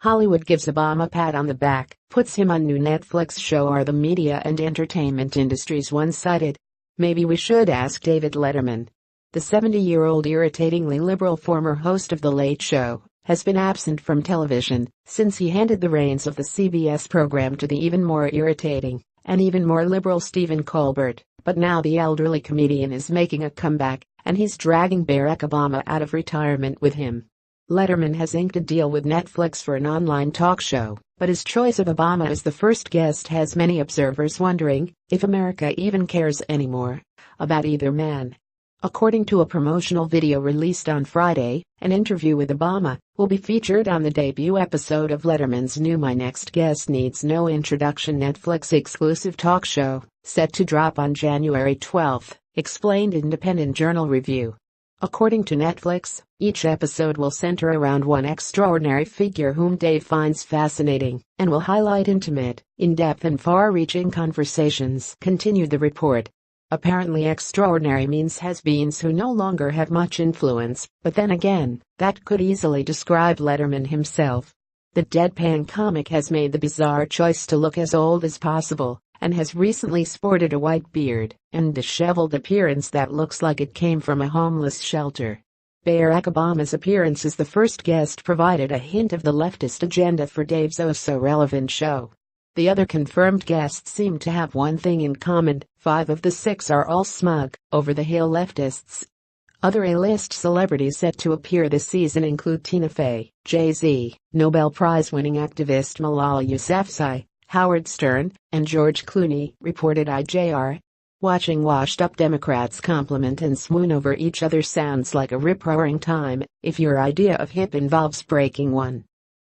Hollywood gives Obama a pat on the back, puts him on new Netflix show. Are the media and entertainment industries one-sided? Maybe we should ask David Letterman. The 70-year-old irritatingly liberal former host of The Late Show has been absent from television since he handed the reins of the CBS program to the even more irritating and even more liberal Stephen Colbert. But now the elderly comedian is making a comeback, and he's dragging Barack Obama out of retirement with him. Letterman has inked a deal with Netflix for an online talk show, but his choice of Obama as the first guest has many observers wondering if America even cares anymore about either man. According to a promotional video released on Friday, an interview with Obama will be featured on the debut episode of Letterman's new My Next Guest Needs No Introduction Netflix exclusive talk show, set to drop on January 12, explained Independent Journal Review. According to Netflix, each episode will center around one extraordinary figure whom Dave finds fascinating and will highlight intimate, in-depth and far-reaching conversations, continued the report. Apparently extraordinary means has-beens who no longer have much influence, but then again, that could easily describe Letterman himself. The deadpan comic has made the bizarre choice to look as old as possible, and has recently sported a white beard and disheveled appearance that looks like it came from a homeless shelter. Barack Obama's appearance as the first guest provided a hint of the leftist agenda for Dave's oh-so-relevant show. The other confirmed guests seem to have one thing in common: 5 of the 6 are all smug, over-the-hill leftists. Other A-list celebrities set to appear this season include Tina Fey, Jay-Z, Nobel Prize-winning activist Malala Yousafzai, Howard Stern, and George Clooney, reported IJR. Watching washed-up Democrats compliment and swoon over each other sounds like a rip-roaring time if your idea of hip involves breaking one.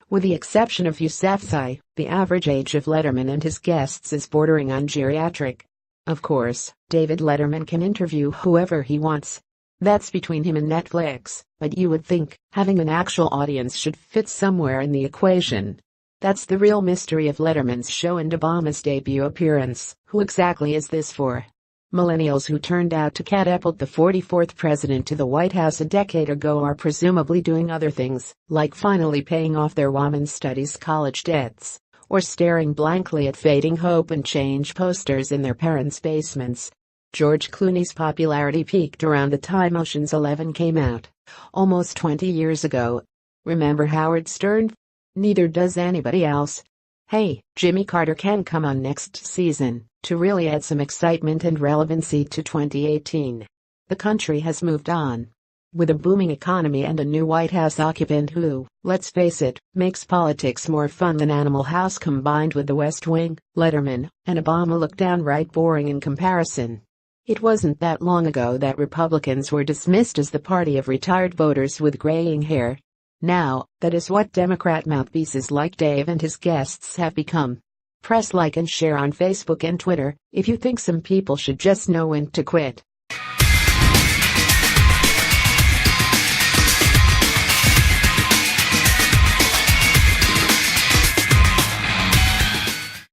With the exception of Yousafzai, the average age of Letterman and his guests is bordering on geriatric. Of course, David Letterman can interview whoever he wants. That's between him and Netflix, but you would think having an actual audience should fit somewhere in the equation. That's the real mystery of Letterman's show and Obama's debut appearance. Who exactly is this for? Millennials who turned out to catapult the 44th president to the White House a decade ago are presumably doing other things, like finally paying off their women's studies college debts, or staring blankly at fading hope and change posters in their parents' basements. George Clooney's popularity peaked around the time Ocean's 11 came out, almost 20 years ago. Remember Howard Stern? Neither does anybody else. Hey, Jimmy Carter can come on next season to really add some excitement and relevancy to 2018. The country has moved on. With a booming economy and a new White House occupant who, let's face it, makes politics more fun than Animal House combined with The West Wing, Letterman and Obama look downright boring in comparison. It wasn't that long ago that Republicans were dismissed as the party of retired voters with graying hair. Now, that is what Democrat mouthpieces like Dave and his guests have become. Press like and share on Facebook and Twitter if you think some people should just know when to quit.